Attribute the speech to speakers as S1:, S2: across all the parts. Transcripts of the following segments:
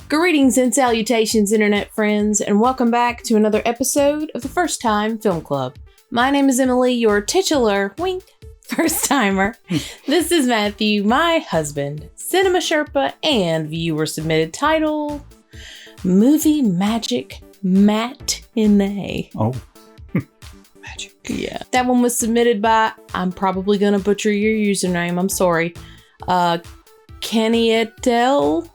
S1: Greetings and salutations, internet friends, and welcome back to another episode of the First Time Film Club. My name is Emily, your titular, wink, first timer. This is Matthew, my husband, Cinema Sherpa, and viewer submitted title, Movie Magic Matinee.
S2: Oh, magic.
S1: Yeah. That one was submitted by, I'm probably going to butcher your username, I'm sorry, Kenny-et-el?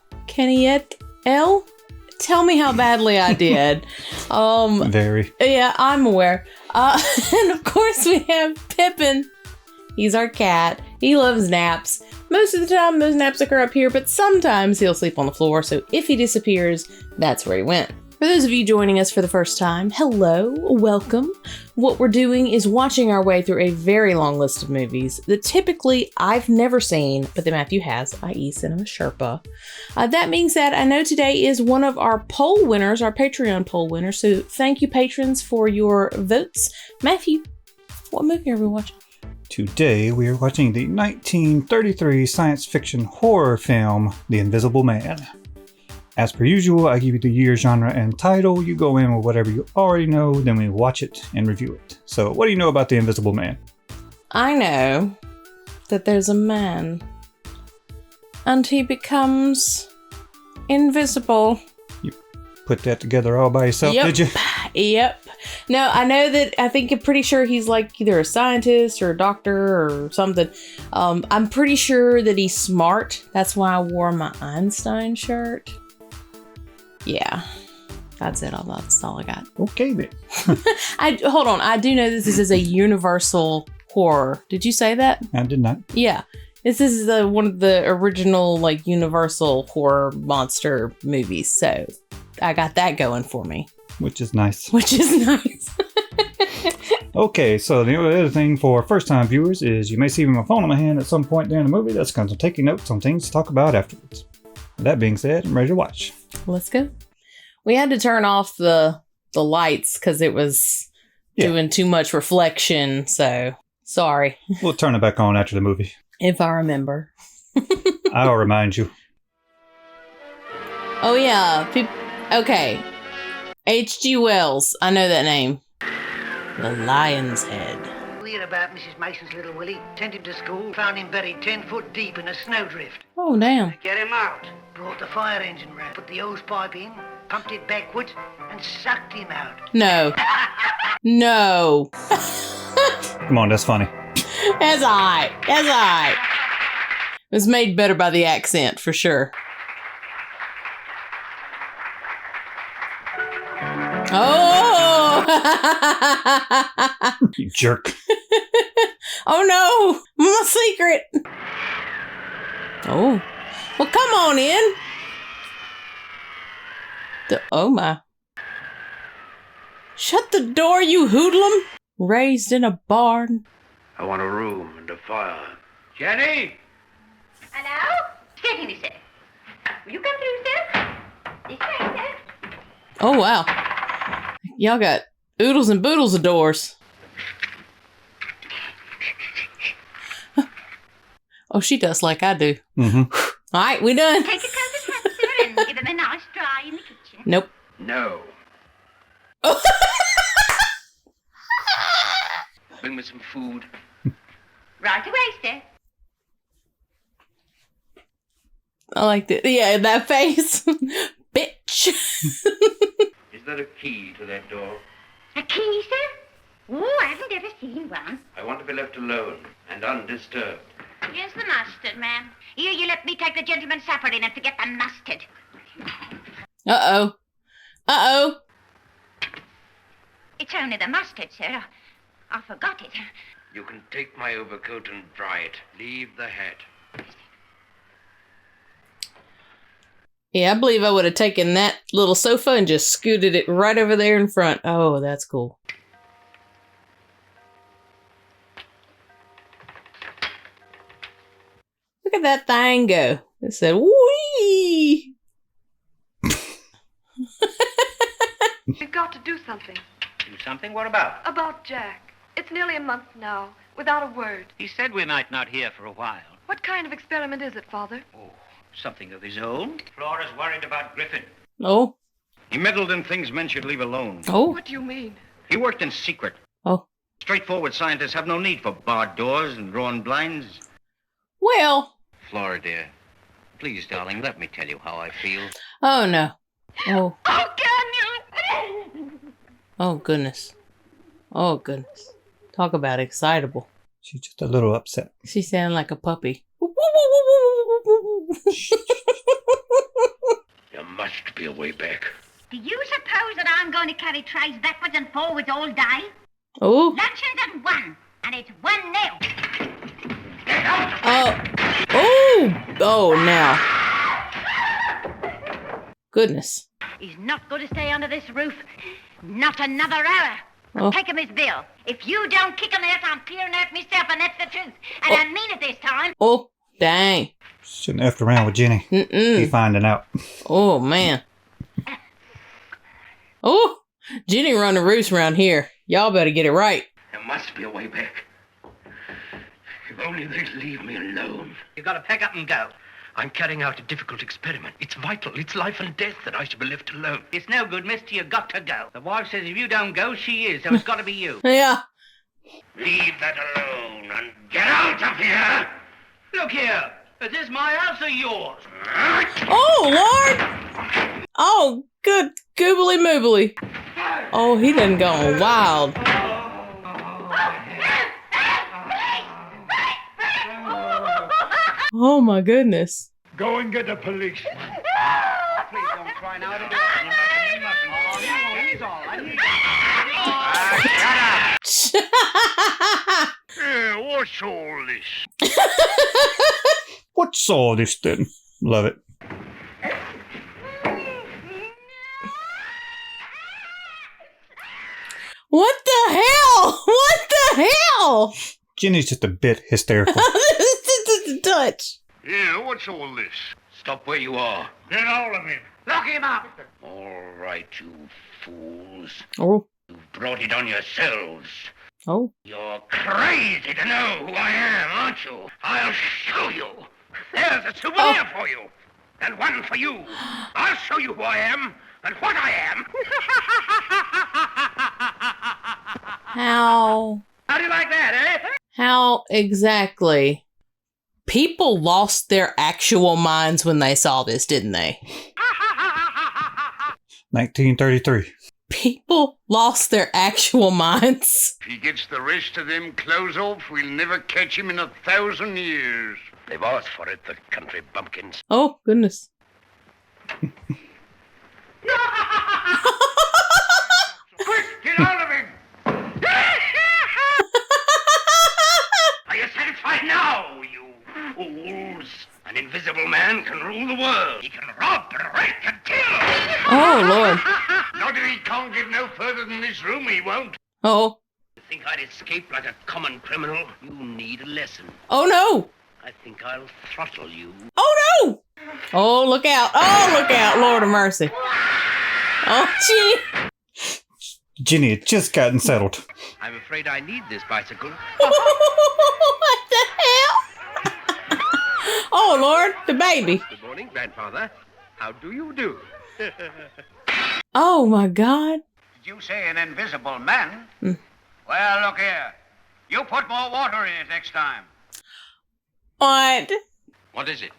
S1: Tell me how badly I did.
S2: Very.
S1: Yeah, I'm aware. And of course we have Pippin. He's our cat. He loves naps. Most of the time those naps occur up here, but sometimes he'll sleep on the floor. So if he disappears, that's where he went. For those of you joining us for the first time, hello, welcome. What we're doing is watching our way through a very long list of movies that typically I've never seen, but that Matthew has, i.e. Cinema Sherpa. That being said, I know today is one of our poll winners, our Patreon poll winners, so thank you patrons for your votes. Matthew, what movie are we watching?
S2: Today we are watching the 1933 science fiction horror film, The Invisible Man. As per usual, I give you the year, genre, and title. You go in with whatever you already know, then we watch it and review it. So, what do you know about The Invisible Man?
S1: I know that there's a man, and he becomes invisible.
S2: You put that together all by yourself, did you?
S1: Yep. No, I know that, I'm pretty sure he's like either a scientist or a doctor or something. I'm pretty sure that he's smart. That's why I wore my Einstein shirt. Yeah, that's it. That's all I got.
S2: Okay, then.
S1: Hold on. I do know this is a universal horror. Did you say that?
S2: I did not.
S1: Yeah. This is one of the original, like, universal horror monster movies. So I got that going for me.
S2: Which is nice. Okay, so the other thing for first-time viewers is you may see my phone in my hand at some point during the movie. That's because I'm taking notes on things to talk about afterwards. That being said, I'm ready to watch.
S1: Let's go. We had to turn off the lights because it was doing too much reflection, so sorry.
S2: We'll turn it back on after the movie.
S1: If I remember.
S2: I'll remind you.
S1: Oh, yeah. Okay. H.G. Wells. I know that name. The Lion's Head.
S3: Hear about Mrs. Mason's little Willie. Sent him to school, found him buried 10 foot deep in a snowdrift.
S1: Oh, damn.
S3: Get him out. Brought the fire engine round, put the hose pipe in, pumped it backwards, and sucked him out.
S1: No. No.
S2: Come on, that's funny.
S1: That's all right. It was made better by the accent, for sure. Oh!
S2: You jerk.
S1: Oh no! My secret! Oh. Well, come on in. Oh my. Shut the door, you hoodlum. Raised in a barn.
S4: I want a room and a fire. Jenny!
S5: Hello? Get in, sir. Will you come through, sir? This way, sir.
S1: Oh wow. Y'all got oodles and boodles of doors. Oh, she does like I do.
S2: Mm-hmm.
S1: All right, we done.
S5: Take a coat of hat, sir, and give them a nice dry in the kitchen.
S1: Nope.
S4: No. Bring me some food.
S5: Right away, sir.
S1: I liked it. Yeah, that face. Bitch.
S4: Is there a key to that door?
S5: A key, sir? Oh, I haven't ever seen one.
S4: I want to be left alone and undisturbed.
S5: Here's the mustard, ma'am. Here, you let me take the gentleman's supper in and forget the mustard.
S1: Uh-oh. Uh-oh.
S5: It's only the mustard, sir. I forgot it.
S4: You can take my overcoat and dry it. Leave the hat.
S1: Yeah, I believe I would have taken that little sofa and just scooted it right over there in front. Oh, that's cool. Look at that thing go. It said, wee!
S6: We've got to do something.
S4: Do something? What about?
S6: About Jack. It's nearly a month now, without a word.
S7: He said we might not hear for a while.
S6: What kind of experiment is it, Father?
S7: Oh,
S4: something of his own. Flora's worried about Griffin.
S1: Oh.
S4: He meddled in things men should leave alone.
S1: Oh.
S6: What do you mean?
S4: He worked in secret.
S1: Oh.
S4: Straightforward scientists have no need for barred doors and drawn blinds.
S1: Well.
S4: Flora, dear, please, darling, let me tell you how I feel.
S1: Oh, no. Oh.
S5: Oh, can you?
S1: Oh, goodness. Oh, goodness. Talk about excitable.
S2: She's just a little upset.
S1: She sounded like a puppy.
S4: There must be a way back.
S5: Do you suppose that I'm going to carry trays backwards and forwards all day?
S1: Oh.
S5: Luncheon's at 1, and it's 1-0.
S1: Oh. Oh. Oh, now. Goodness.
S5: He's not going to stay under this roof. Not another hour.
S1: Oh.
S5: Take him his bill. If you don't kick him out, I'm clearing out myself, and that's the truth. And I mean it this time.
S1: Oh. Dang.
S2: Shouldn't have effed around with Jenny. He
S1: Mm-mm.
S2: finding out.
S1: Oh, man. Oh. Jenny run the roost around here. Y'all better get it right.
S4: There must be a way back. If only they'd leave me alone.
S3: You gotta pack up and go.
S4: I'm carrying out a difficult experiment. It's vital. It's life and death that I should be left alone.
S3: It's no good, mister. You got to go. The wife says if you don't go, she is. So it's got to be you.
S1: Yeah.
S4: Leave that alone and get out of here!
S3: Look here. Is this my house or yours?
S1: Oh, Lord. Oh, good goobly moobly. Oh, he done gone wild. Oh, my goodness.
S7: Go and get the police.
S3: Please don't cry now. He's all right.
S4: Shut up! What's all this?
S2: What's all this then? Love it.
S1: What the hell? What the hell?
S2: Jenny's just a bit hysterical.
S1: Just a touch.
S4: Yeah, what's all this? Stop where you are.
S7: Get all of him.
S3: Lock him up.
S4: All right, you fools.
S1: Oh.
S4: You've brought it on yourselves.
S1: Oh.
S4: You're crazy to know who I am, aren't you? I'll show you. There's a souvenir for you. And one for you. I'll show you who I am and what I am.
S1: How?
S3: How do you like that, eh?
S1: How exactly? People lost their actual minds when they saw this, didn't they?
S2: 1933.
S1: People lost their actual minds.
S4: If he gets the rest of them clothes off, we'll never catch him in 1,000 years. They've asked for it, the country bumpkins.
S1: Oh, goodness.
S4: Quick, get out of him! Are you satisfied now, you fools? An invisible man can rule the world. He can rob and rape and kill.
S1: Oh, Lord.
S4: Not if he can't get no further than this room, he won't.
S1: Oh.
S4: You think I'd escape like a common criminal? You need a lesson.
S1: Oh, no.
S4: I think I'll throttle you.
S1: Oh, no. Oh, look out. Oh, look out. Lord of mercy. Oh, gee.
S2: Jenny had just gotten settled.
S4: I'm afraid I need this bicycle.
S1: What the hell? Oh, Lord. The baby.
S4: Good morning, Grandfather. How do you do?
S1: Oh, my God.
S3: Did you say an invisible man? Well, look here. You put more water in it next time.
S1: What?
S4: What is it?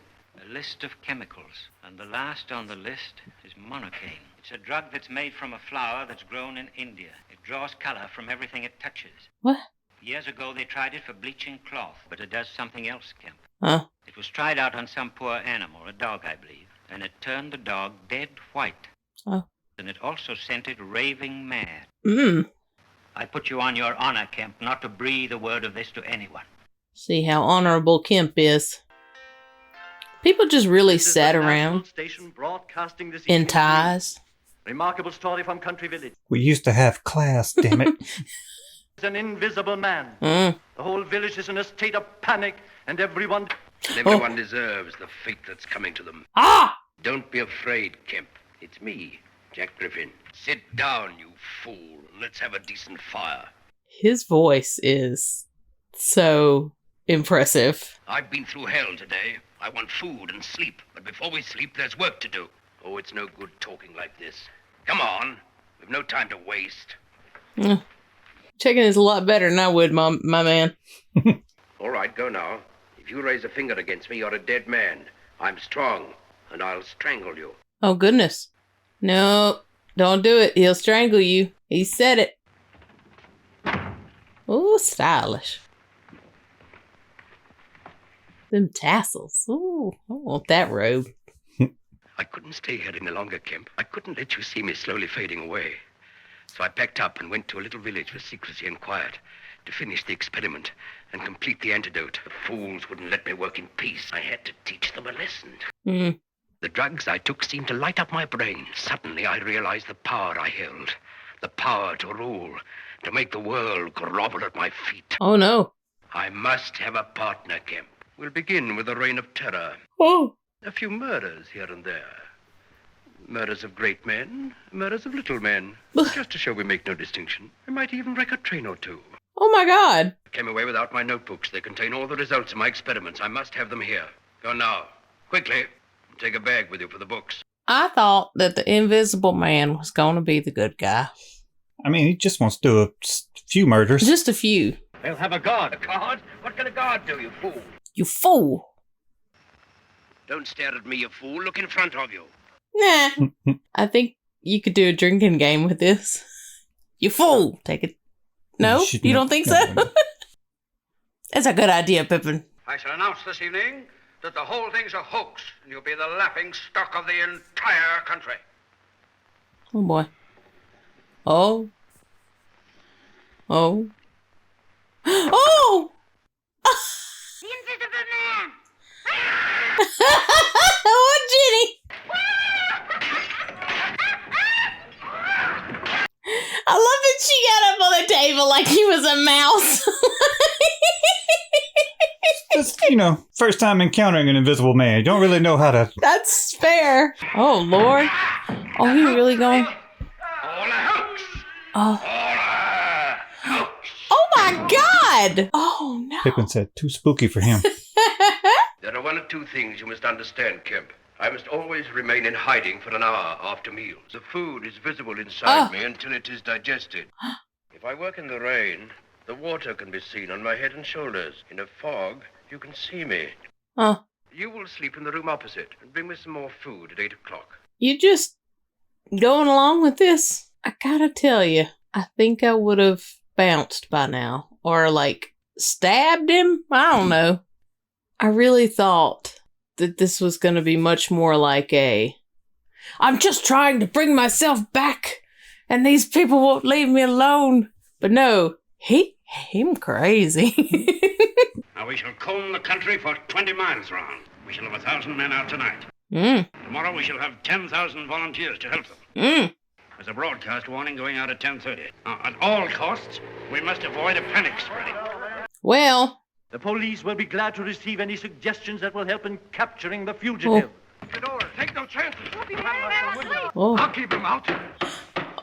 S8: A list of chemicals, and the last on the list is monocaine. It's a drug that's made from a flower that's grown in India. It draws color from everything it touches.
S1: What?
S8: Years ago, they tried it for bleaching cloth, but it does something else, Kemp.
S1: Huh?
S8: It was tried out on some poor animal, a dog, I believe, and it turned the dog dead white.
S1: Oh.
S8: And it also sent it raving mad. I put you on your honor, Kemp, not to breathe a word of this to anyone.
S1: See how honorable Kemp is. People just really sat around in ties.
S9: Remarkable story from Country Village.
S2: We used to have class, damn it.
S9: It's an invisible man. The whole village is in a state of panic, and everyone...
S4: And everyone deserves the fate that's coming to them.
S1: Ah!
S4: Don't be afraid, Kemp. It's me, Jack Griffin. Sit down, you fool, and let's have a decent fire.
S1: His voice is so impressive.
S4: I've been through hell today. I want food and sleep. But before we sleep, there's work to do. Oh, it's no good talking like this. Come on. We've no time to waste.
S1: Chicken is a lot better than I would, my man.
S4: All right, go now. If you raise a finger against me, you're a dead man. I'm strong, and I'll strangle you.
S1: Oh, goodness. No, don't do it. He'll strangle you. He said it. Ooh, stylish. Them tassels. Ooh, I want that robe.
S4: I couldn't stay here any longer, Kemp. I couldn't let you see me slowly fading away. So I packed up and went to a little village for secrecy and quiet to finish the experiment and complete the antidote. The fools wouldn't let me work in peace. I had to teach them a lesson. The drugs I took seemed to light up my brain. Suddenly I realized the power I held. The power to rule, to make the world grovel at my feet.
S1: Oh, no.
S4: I must have a partner, Kemp. We'll begin with a reign of terror.
S1: Oh.
S4: A few murders here and there. Murders of great men, murders of little men. Just to show we make no distinction. We might even wreck a train or two.
S1: Oh, my God.
S4: I came away without my notebooks. They contain all the results of my experiments. I must have them here. Go now. Quickly. Take a bag with you for the books.
S1: I thought that the Invisible Man was going to be the good guy.
S2: I mean, he just wants to do a few murders.
S1: Just a few.
S4: They'll have a guard. A guard? What can a guard do, you fool?
S1: You fool.
S4: Don't stare at me, you fool. Look in front of you.
S1: Nah. I think you could do a drinking game with this. You fool. Take it. No? You don't think so?
S2: No.
S1: That's a good idea, Pippin.
S3: I shall announce this evening that the whole thing's a hoax, and you'll be the laughing stock of the entire country.
S1: Oh, boy. Oh. Oh. Oh!
S5: The Invisible Man!
S1: Oh, Jenny! I love that she got up on the table like he was a mouse.
S2: Just, first time encountering an invisible man. You don't really know how to...
S1: That's fair. Oh, Lord. Oh, he really going...
S4: All a hoax!
S1: Oh.
S4: All a hoax!
S1: Oh, my God! Oh, no.
S2: Pippin said, too spooky for him.
S4: There are one or two things you must understand, Kemp. I must always remain in hiding for an hour after meals. The food is visible inside me until it is digested. If I work in the rain, the water can be seen on my head and shoulders. In a fog, you can see me.
S1: Oh.
S4: You will sleep in the room opposite and bring me some more food at 8 o'clock.
S1: You just going along with this? I gotta tell you, I think I would have bounced by now. Or, stabbed him? I don't know. I really thought that this was going to be much more like I'm just trying to bring myself back, and these people won't leave me alone. But no, him crazy.
S3: Now we shall comb the country for 20 miles round. We shall have 1,000 men out tonight. Tomorrow we shall have 10,000 volunteers to help them. There's a broadcast warning going out at 10:30. At all costs, we must avoid a panic spreading.
S1: Well...
S9: The police will be glad to receive any suggestions that will help in capturing the fugitive.
S3: Take no chances.
S1: Oh.
S3: I'll keep him out.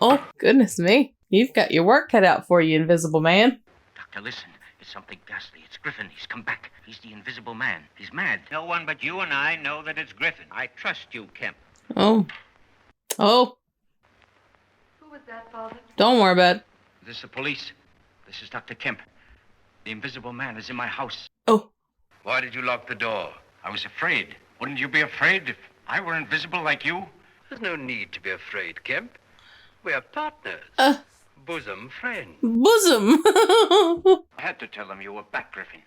S1: Oh, goodness me. You've got your work cut out for you, Invisible Man.
S8: Doctor, listen. It's something ghastly. It's Griffin. He's come back. He's the Invisible Man. He's mad. No one but you and I know that it's Griffin. I trust you, Kemp.
S1: Oh. Oh.
S6: Who was that, Father?
S1: Don't worry about it.
S8: This is the police. This is Dr. Kemp. The Invisible Man is in my house.
S1: Oh.
S4: Why did you lock the door?
S8: I was afraid. Wouldn't you be afraid if I were invisible like you?
S4: There's no need to be afraid, Kemp. We're partners. Bosom friends.
S1: Bosom.
S8: I had to tell them you were back, Griffin.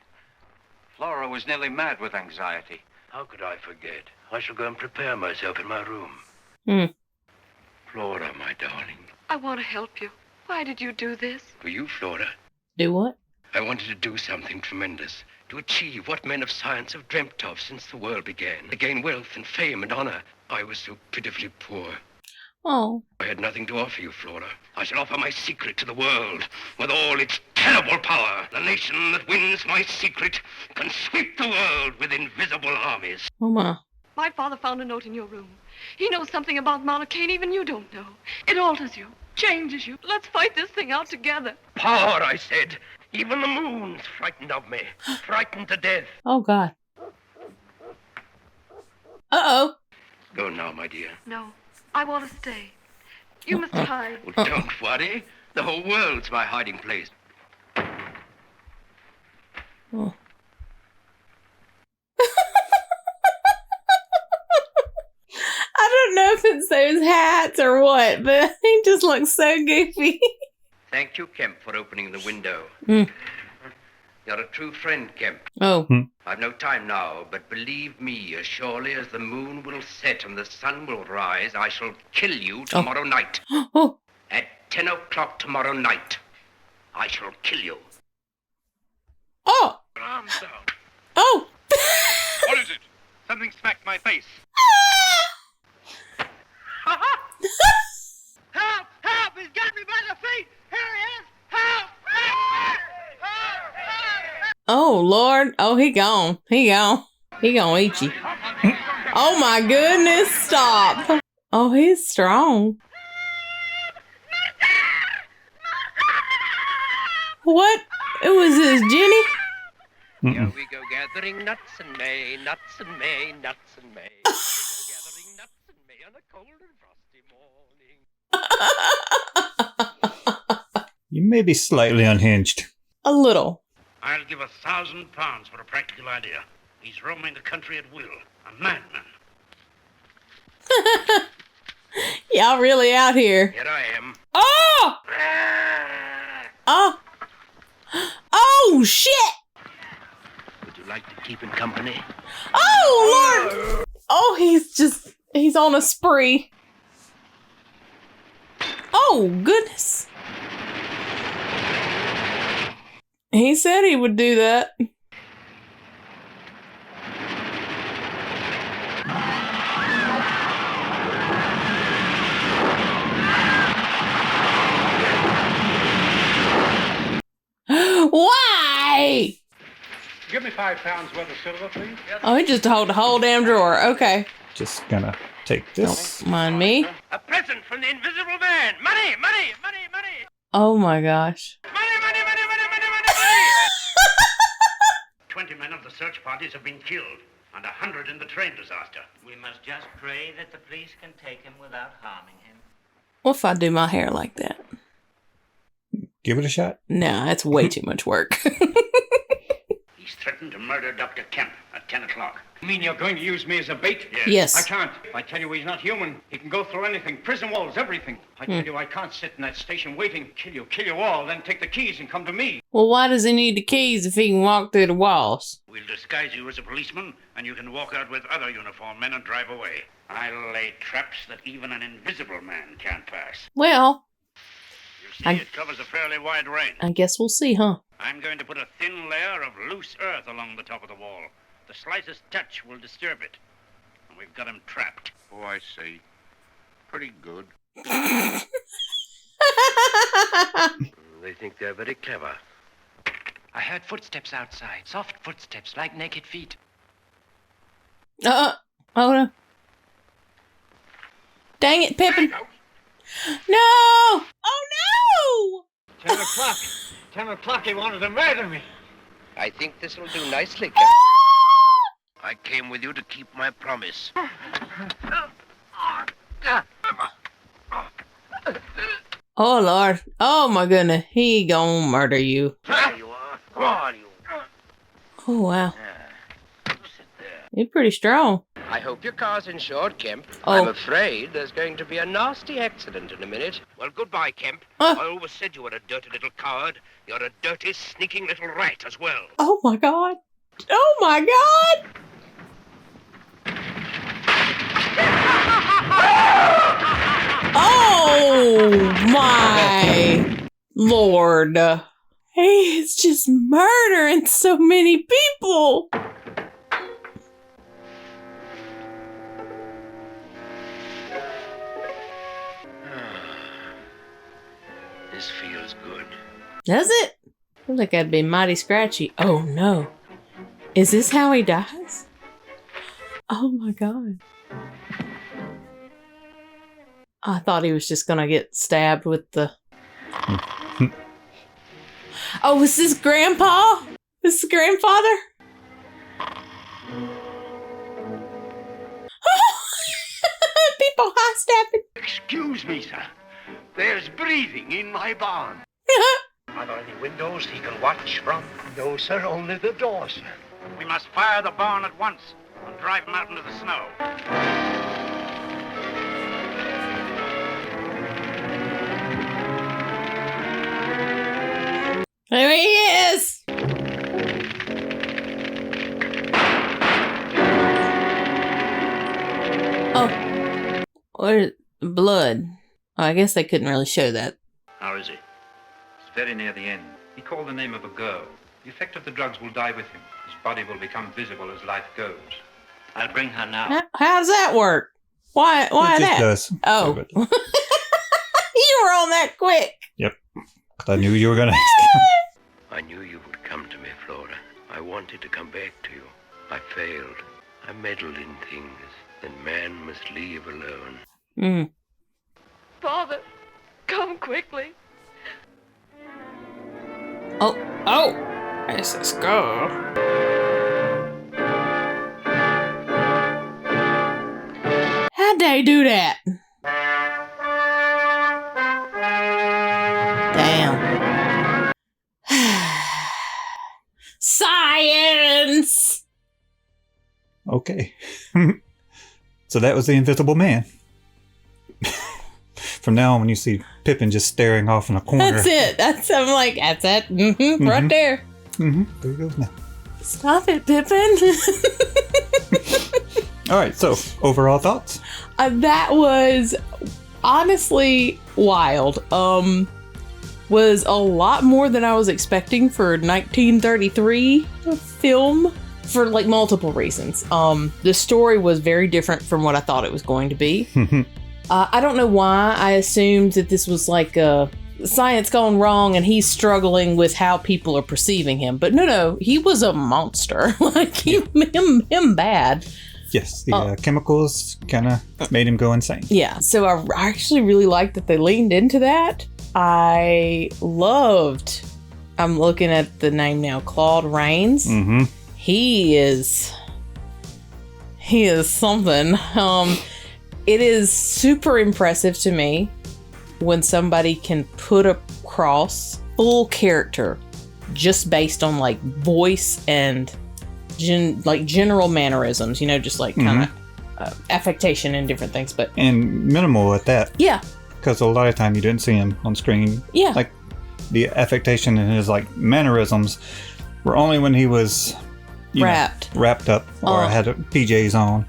S8: Flora was nearly mad with anxiety.
S4: How could I forget? I shall go and prepare myself in my room. Flora, my darling.
S6: I want to help you. Why did you do this?
S4: For you, Flora.
S1: Do what?
S4: I wanted to do something tremendous. To achieve what men of science have dreamt of since the world began. To gain wealth and fame and honor. I was so pitifully poor.
S1: Oh.
S4: I had nothing to offer you, Flora. I shall offer my secret to the world, with all its terrible power. The nation that wins my secret can sweep the world with invisible armies.
S1: Oh, my.
S6: My father found a note in your room. He knows something about Monarchane even you don't know. It alters you, changes you. Let's fight this thing out together.
S4: Power, I said. Even the moon's frightened of me. Frightened to death.
S1: Oh, God. Uh-oh.
S4: Go now, my dear.
S6: No, I want to stay. You must hide.
S4: Well, don't worry. The whole world's my hiding place.
S1: Oh. I don't know if it's those hats or what, but he just looks so goofy.
S4: Thank you, Kemp, for opening the window.
S1: Mm.
S4: You're a true friend, Kemp.
S1: Oh.
S4: I've no time now, but believe me, as surely as the moon will set and the sun will rise, I shall kill you tomorrow night.
S1: Oh.
S4: At 10 o'clock tomorrow night, I shall kill you.
S1: Oh.
S3: Arms down.
S1: Oh.
S3: What is it? Something smacked my face.
S9: Help! Help! He's got me by the feet! Here he is! Help!
S1: Oh, Lord. Oh, he gone. He gone. He gonna eat you. Oh, my goodness. Stop. Oh, he's strong. What? It was his Jenny?
S4: Here we go gathering nuts in May, nuts in May, nuts in May. Here we go gathering nuts in May on a cold and frosty morning.
S2: You may be slightly unhinged.
S1: A little.
S3: I'll give £1,000 for a practical idea. He's roaming the country at will. A madman.
S1: Y'all really out here.
S4: Here I am.
S1: Oh! Oh! Oh, shit!
S4: Would you like to keep him company?
S1: Oh, Lord! Oh, he's on a spree. Oh, goodness. He said he would do that. Why?
S7: Give me £5 worth of silver, please.
S1: Oh, he just hold the whole damn drawer. Okay.
S2: Just gonna take this.
S1: Don't mind me.
S4: A present from the Invisible Man. Money, money, money, money.
S1: Oh my gosh.
S4: Money, money, money, money, money, money, money.
S3: 20 men of the search parties have been killed, and 100 in the train disaster.
S8: We must just pray that the police can take him without harming him.
S1: What if I do my hair like that?
S2: Give it a shot.
S1: No, that's way too much work.
S3: He's threatened to murder Dr. Kemp at 10 o'clock.
S7: You mean you're going to use me as a bait?
S1: Yes.
S7: I can't. I tell you, he's not human. He can go through anything. Prison walls, everything. I tell you, I can't sit in that station waiting. Kill you all, then take the keys and come to me.
S1: Well, why does he need the keys if he can walk through the walls?
S3: We'll disguise you as a policeman, and you can walk out with other uniformed men and drive away. I'll lay traps that even an invisible man can't pass.
S1: Well,
S3: You see, it covers a fairly wide range.
S1: I guess we'll see, huh?
S3: I'm going to put a thin layer of loose earth along the top of the wall. The slightest touch will disturb it. And we've got him trapped.
S10: Oh, I see. Pretty good.
S4: They think they're very clever.
S11: I heard footsteps outside. Soft footsteps, like naked feet.
S1: Oh no. Dang it, Pippin. No! Oh no!
S7: 10 o'clock. 10 o'clock, he wanted to murder me.
S4: I think this will do nicely, Captain. I came with you to keep my promise.
S1: Oh Lord. Oh my goodness. He gonna murder you.
S4: There you are. Come on, you.
S1: Oh wow.
S4: Sit there.
S1: You're pretty strong.
S4: I hope your car's insured, Kemp.
S1: Oh.
S4: I'm afraid there's going to be a nasty accident in a minute. Well, goodbye, Kemp. I always said you were a dirty little coward. You're a dirty, sneaking little rat as well.
S1: Oh my God. Oh my God. Oh my Lord. He is just murdering so many people.
S4: This feels good.
S1: Does it? Feels like I'd be mighty scratchy. Oh no. Is this how he dies? Oh my God. I thought he was just gonna get stabbed with the... Oh, is this Grandpa? This is grandfather? go high-stepping.
S10: Excuse me, sir. There's breathing in my barn.
S11: Are there any windows he can watch from?
S10: No, sir, only the door, sir.
S3: We must fire the barn at once and drive him out into the snow.
S1: There he is! Oh. Where's blood? Oh, I guess they couldn't really show that.
S8: How is he? It's very near the end. He called the name of a girl. The effect of the drugs will die with him. His body will become visible as life goes. I'll bring her now.
S1: How does that work? Why
S2: It
S1: that?
S2: just does.
S1: Oh. You were on that quick.
S2: Yep. 'Cause I knew you were going to ask.
S4: I knew you would come to me, Flora. I wanted to come back to you. I failed. I meddled in things that man must leave alone.
S1: Mm.
S6: Father, come quickly.
S1: Oh. There's this girl. How'd they do that? Damn. Science!
S2: Okay. So that was the Invisible Man. From now on, when you see Pippin just staring off in a corner.
S1: That's it. That's it. Mm-hmm. Right there.
S2: Mm-hmm. There he goes now.
S1: Stop it, Pippin.
S2: All right, so overall thoughts?
S1: That was honestly wild. Was a lot more than I was expecting for 1933 film for like multiple reasons. The story was very different from what I thought it was going to be. I don't know why I assumed that this was like science gone wrong and he's struggling with how people are perceiving him. But no, he was a monster. Like him bad.
S2: Yes, the chemicals kind of made him go insane.
S1: Yeah, so I actually really liked that they leaned into that. I'm looking at the name now, Claude Rains.
S2: Mm-hmm.
S1: He is something. It is super impressive to me when somebody can put across full character just based on like voice and general mannerisms, just like kind of affectation and different things,
S2: and minimal at that.
S1: Yeah,
S2: because a lot of time you didn't see him on screen.
S1: Yeah,
S2: like the affectation and his like mannerisms were only when he was wrapped up or had PJs on.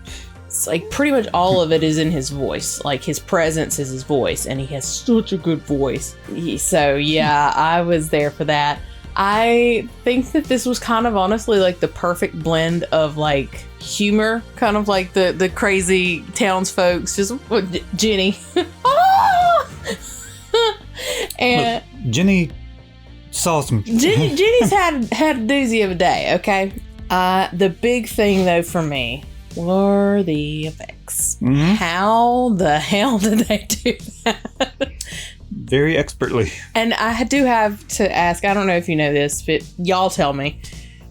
S1: It's like pretty much all of it is in his voice. Like his presence is his voice, and he has such a good voice. So yeah, I was there for that. I think that this was kind of honestly like the perfect blend of like humor, kind of like the crazy townsfolks, just Jenny. And
S2: look, Jenny saw some.
S1: Jenny's had a doozy of a day. Okay, the big thing though for me were the effects. Mm-hmm. How the hell did they do that?
S2: Very expertly. And
S1: I do have to ask, I don't know if you know this, but y'all tell me,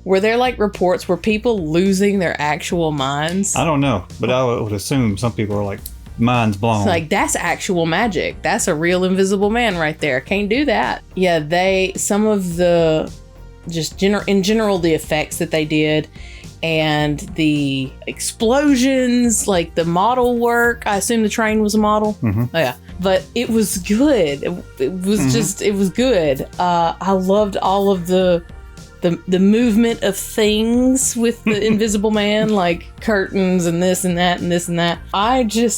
S1: were there like reports where people losing their actual minds?
S2: I don't know, but I would assume some people are like minds blown.
S1: It's like, that's actual magic. That's a real Invisible Man right there. Can't do that. Yeah, some of the just in general the effects that they did and the explosions, like the model work. I assume the train was a model.
S2: Mm-hmm.
S1: Oh, yeah, but it was good. It was just, it was good. I loved all of the movement of things with the Invisible Man, like curtains and this and that and this and that.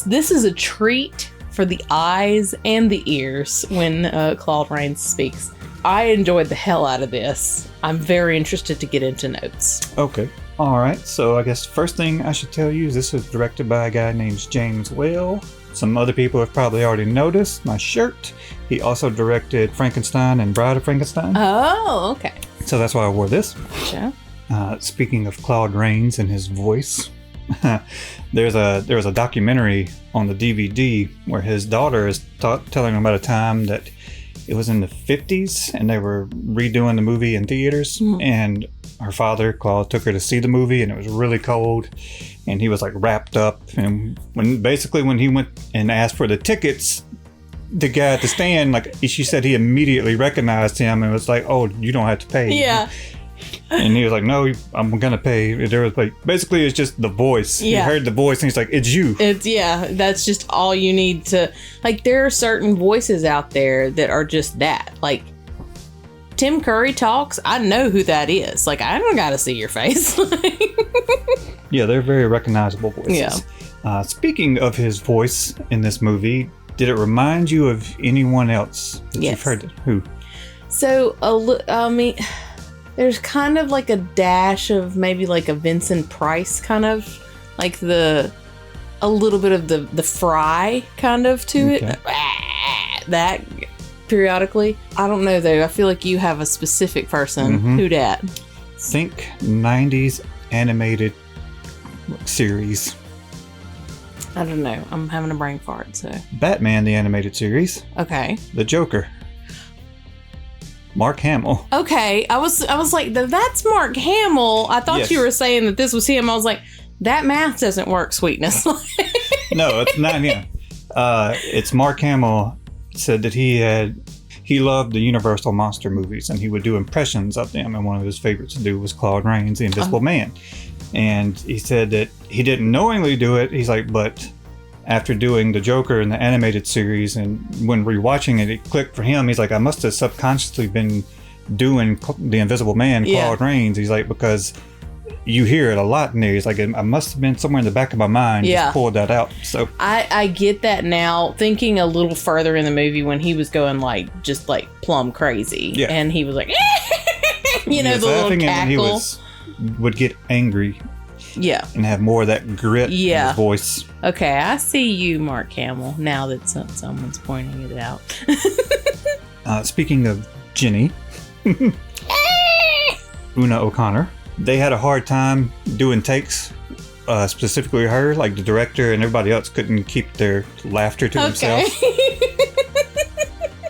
S1: This is a treat for the eyes and the ears when Claude Rains speaks. I enjoyed the hell out of this. I'm very interested to get into notes.
S2: Okay. All right. So I guess first thing I should tell you is this was directed by a guy named James Whale. Some other people have probably already noticed my shirt. He also directed Frankenstein and Bride of Frankenstein.
S1: Oh, okay.
S2: So that's why I wore this.
S1: Gotcha.
S2: Speaking of Claude Rains and his voice, there was a documentary on the DVD where his daughter is telling him about a time that it was in the 50s and they were redoing the movie in theaters, and her father, Claude, took her to see the movie, and it was really cold, and he was like wrapped up. And when he went and asked for the tickets, the guy at the stand, like she said, he immediately recognized him and was like, "Oh, you don't have to pay."
S1: Yeah.
S2: And he was like, "No, I'm gonna pay." There was like, basically, it's just the voice.
S1: Yeah.
S2: He heard the voice, and he's like, "It's you."
S1: That's just all you need to, like, there are certain voices out there that are just that. Like, Tim Curry talks, I know who that is. Like, I don't gotta see your face.
S2: Yeah, they're very recognizable voices.
S1: Yeah.
S2: Speaking of his voice in this movie, did it remind you of anyone else that you've heard? Who?
S1: So, I mean, there's kind of like a dash of maybe like a Vincent Price kind of, like a little bit of the Fry kind of to it. That periodically. I don't know though. I feel like you have a specific person. Who dat?
S2: Think 90s animated series.
S1: I don't know. I'm having a brain fart, so.
S2: Batman, the animated series.
S1: Okay.
S2: The Joker. Mark Hamill.
S1: Okay. I was like, that's Mark Hamill. I thought you were saying that this was him. I was like, that math doesn't work, sweetness.
S2: No, it's not him. It's Mark Hamill said that he loved the Universal monster movies, and he would do impressions of them, and one of his favorites to do was Claude Rains, the Invisible Man. And he said that he didn't knowingly do it. He's like, but after doing the Joker in the animated series, and when rewatching it, it clicked for him. He's like, I must have subconsciously been doing the Invisible Man, Claude Rains. He's like, because you hear it a lot in there. He's like, I must have been somewhere in the back of my mind, just pulled that out. So
S1: I get that now, thinking a little further in the movie when he was going like just like plumb crazy, and he was like, the little cackle.
S2: Would get angry, and have more of that grit in his voice.
S1: Okay, I see you, Mark Hamill. Now that someone's pointing it out.
S2: Speaking of Jenny, Una O'Connor, they had a hard time doing takes. Specifically her, like the director and everybody else couldn't keep their laughter to themselves.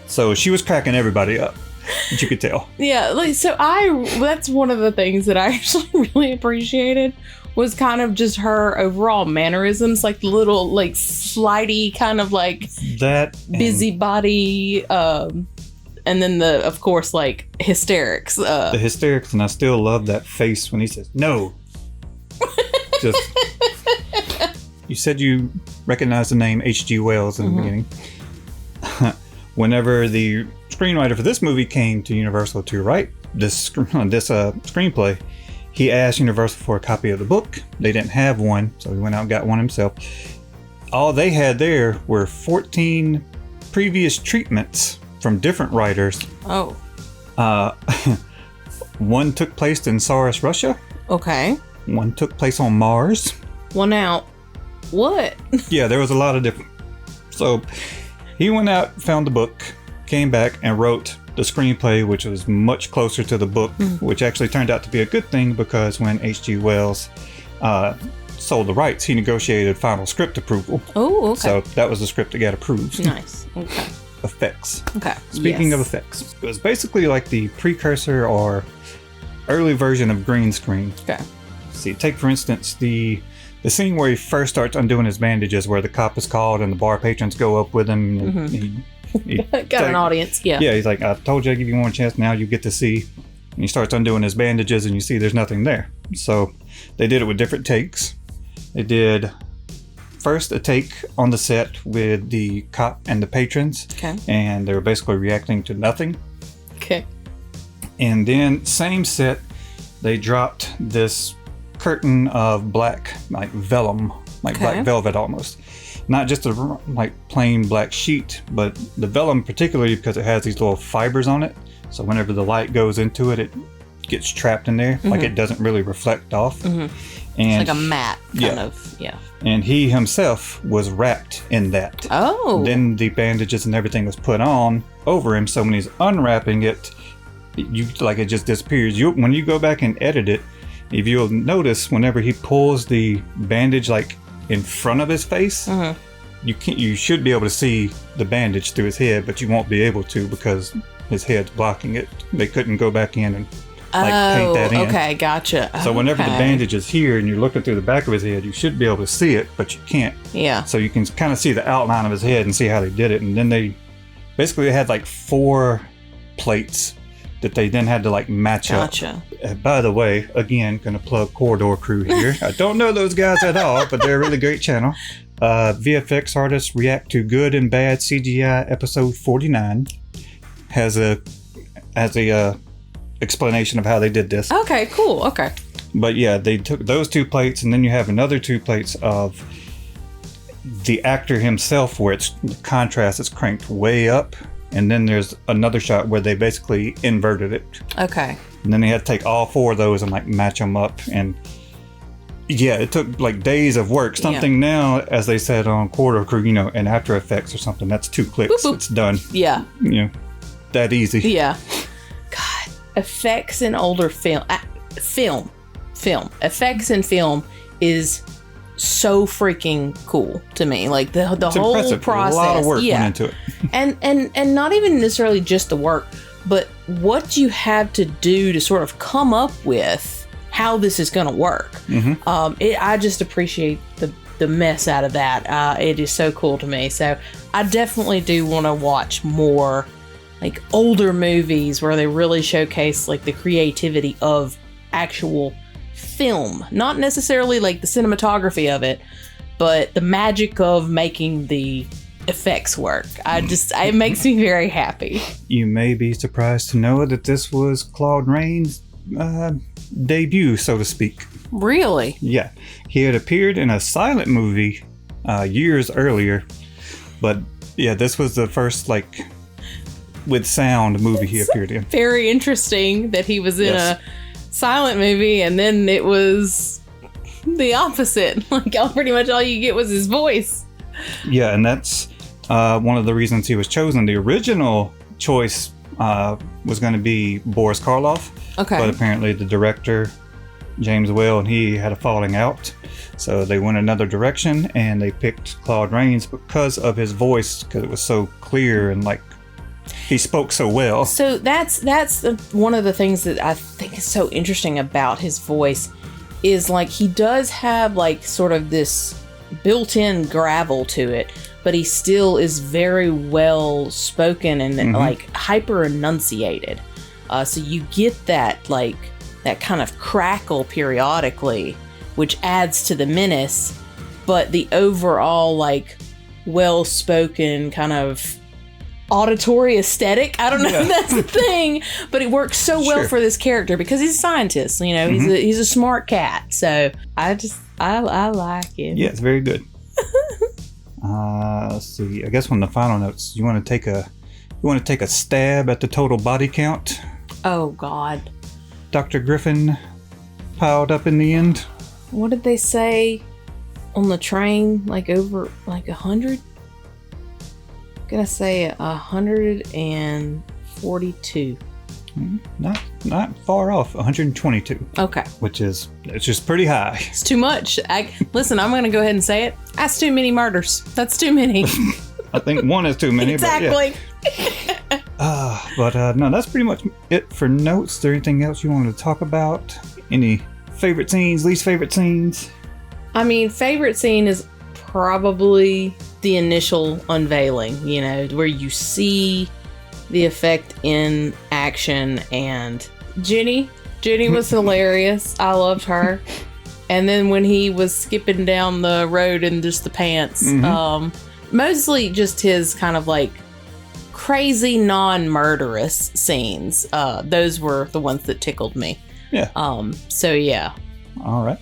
S2: So she was cracking everybody up. You could tell. Yeah,
S1: like, so that's one of the things that I actually really appreciated was kind of just her overall mannerisms, like the little like slidey kind of like
S2: that
S1: busybody, and then of course like hysterics.
S2: The hysterics, and I still love that face when he says no. Just you said you recognized the name H.G. Wells in the beginning. Whenever the screenwriter for this movie came to Universal to write this screenplay, he asked Universal for a copy of the book. They didn't have one, so he went out and got one himself. All they had there were 14 previous treatments from different writers.
S1: Oh.
S2: One took place in Tsarist Russia.
S1: Okay.
S2: One took place on Mars.
S1: Well, now, what?
S2: Yeah, there was a lot of different. So he went out, found the book, came back and wrote the screenplay, which was much closer to the book, which actually turned out to be a good thing because when H.G. Wells sold the rights, he negotiated final script approval.
S1: Oh, okay.
S2: So that was the script that got approved.
S1: Nice. Okay.
S2: Effects.
S1: Okay.
S2: Speaking of effects, it was basically like the precursor or early version of green screen.
S1: Okay.
S2: See, take for instance the scene where he first starts undoing his bandages, where the cop is called and the bar patrons go up with him. And he
S1: got an audience, yeah.
S2: Yeah, he's like, I told you I'd give you one chance, now you get to see. And he starts undoing his bandages and you see there's nothing there. So they did it with different takes. They did first a take on the set with the cop and the patrons.
S1: Okay.
S2: And they were basically reacting to nothing.
S1: Okay.
S2: And then same set, they dropped this curtain of black, like vellum, like black velvet almost. Not just a like plain black sheet, but the vellum particularly because it has these little fibers on it. So whenever the light goes into it, it gets trapped in there. Like it doesn't really reflect off. And
S1: it's like a mat kind of,
S2: And he himself was wrapped in that.
S1: Oh.
S2: Then the bandages and everything was put on over him. So when he's unwrapping it, it just disappears. When you go back and edit it, if you'll notice, whenever he pulls the bandage like in front of his face, you should be able to see the bandage through his head, but you won't be able to because his head's blocking it. They couldn't go back in and paint that in.
S1: Okay, gotcha.
S2: So whenever the bandage is here and you're looking through the back of his head, you should be able to see it, but you can't.
S1: Yeah.
S2: So you can kind of see the outline of his head and see how they did it. And then they had like 4 plates that they then had to like match up. By the way, again, gonna plug Corridor Crew here. I don't know those guys at all, but they're a really great channel. VFX artists react to good and bad CGI. Episode 49 has a explanation of how they did this.
S1: Okay, cool. Okay.
S2: But yeah, they took those 2 plates, and then you have another 2 plates of the actor himself, where the contrast is cranked way up, and then there's another shot where they basically inverted it. Okay. And then they had to take all 4 of those and like match them up, and yeah, it took like days of work. Something now, as they said on Corridor Crew, in After Effects or something, that's 2 clicks. Boop, boop. It's done. Yeah. That easy.
S1: Yeah. God, effects in older film. Effects in film is so freaking cool to me. Like the whole
S2: impressive.
S1: process.
S2: A lot of work went into it.
S1: and not even necessarily just the work, but what you have to do to sort of come up with how this is going to work. I just appreciate the mess out of that. It is so cool to me. So I definitely do want to watch more like older movies where they really showcase like the creativity of actual film, not necessarily like the cinematography of it, but the magic of making the effects work. It makes me very happy.
S2: You may be surprised to know that this was Claude Rains' debut, so to speak.
S1: Really?
S2: Yeah. He had appeared in a silent movie years earlier, but yeah, this was the first like with sound movie he appeared in.
S1: Very interesting that he was in a silent movie and then it was the opposite. Like pretty much all you get was his voice.
S2: Yeah, and that's one of the reasons he was chosen. The original choice was going to be Boris Karloff. Okay. But apparently the director, James Whale, and he had a falling out. So they went another direction and they picked Claude Rains because of his voice, because it was so clear and like he spoke so well.
S1: So that's one of the things that I think is so interesting about his voice is like he does have like sort of this built-in gravel to it, but he still is very well spoken and like hyper enunciated. So you get that like that kind of crackle periodically, which adds to the menace, but the overall like well-spoken kind of auditory aesthetic, I don't know if that's the thing, but it works so well for this character because he's a scientist, he's a smart cat. So I like him.
S2: Yeah, it's very good. Let's see. I guess on the final notes, you want to take a stab at the total body count?
S1: Oh God.
S2: Dr. Griffin piled up in the end.
S1: What did they say on the train? Like over like 100? I'm gonna say 142.
S2: Not far off. 122.
S1: Okay.
S2: It's just pretty high.
S1: It's too much. Listen, I'm gonna go ahead and say it. That's too many murders. That's too many.
S2: I think one is too many.
S1: Exactly.
S2: But no, that's pretty much it for notes. Is there anything else you wanted to talk about? Any favorite scenes, least favorite scenes?
S1: I mean, favorite scene is probably the initial unveiling, where you see the effect in action, and Jenny was hilarious. I loved her. And then when he was skipping down the road in just the pants, mostly just his kind of like crazy non-murderous scenes. Those were the ones that tickled me.
S2: Yeah.
S1: So yeah.
S2: All right.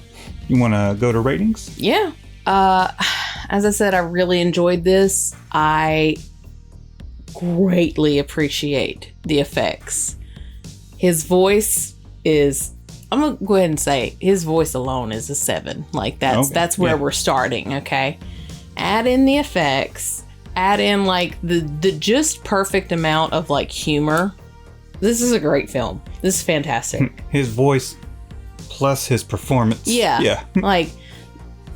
S2: You want to go to ratings?
S1: Yeah. As I said, I really enjoyed this. I greatly appreciate the effects. His voice is, I'm gonna go ahead and say his voice alone is a 7. Like that's where we're starting. Okay. Add in the effects, add in like the just perfect amount of like humor. This is a great film. This is fantastic.
S2: His voice plus his performance.
S1: Yeah. Like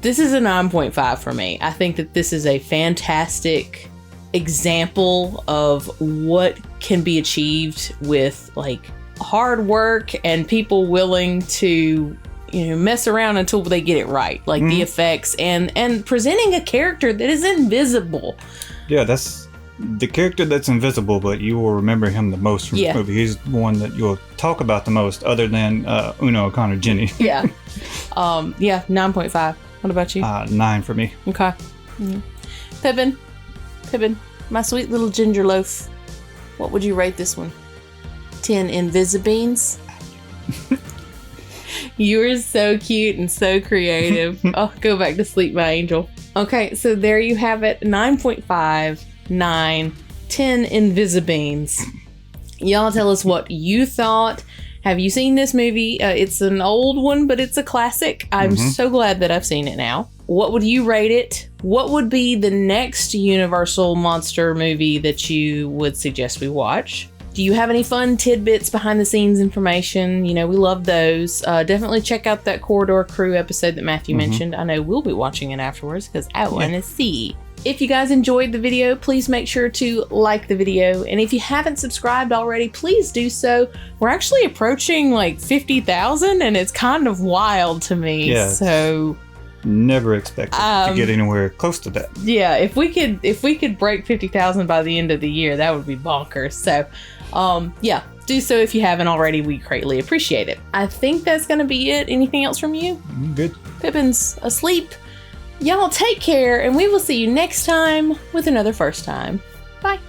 S1: this is a 9.5 for me. I think that this is a fantastic example of what can be achieved with like hard work and people willing to, mess around until they get it right. Like the effects and presenting a character that is invisible.
S2: Yeah, that's the character that's invisible, but you will remember him the most from the movie. He's the one that you'll talk about the most, other than Una O'Connor Jenny.
S1: Yeah. 9.5. What about you?
S2: 9 for me.
S1: Okay. Pippin, my sweet little ginger loaf. What would you rate this one? 10 Invisibeans? You are so cute and so creative. Oh, go back to sleep, my angel. Okay, so there you have it. 9.5, 9, 10 Invisibeans. Y'all tell us what you thought. Have you seen this movie? It's an old one, but it's a classic. I'm so glad that I've seen it now. What would you rate it? What would be the next Universal monster movie that you would suggest we watch? Do you have any fun tidbits, behind the scenes information? We love those. Definitely check out that Corridor Crew episode that Matthew mentioned. I know we'll be watching it afterwards because I want to see. If you guys enjoyed the video, please make sure to like the video. And if you haven't subscribed already, please do so. We're actually approaching like 50,000 and it's kind of wild to me.
S2: Yeah,
S1: so
S2: never expected to get anywhere close to that.
S1: Yeah, if we could break 50,000 by the end of the year, that would be bonkers. So do so if you haven't already. We greatly appreciate it. I think that's gonna be it. Anything else from you?
S2: Good.
S1: Pippin's asleep. Y'all take care, and we will see you next time with another First Time. Bye.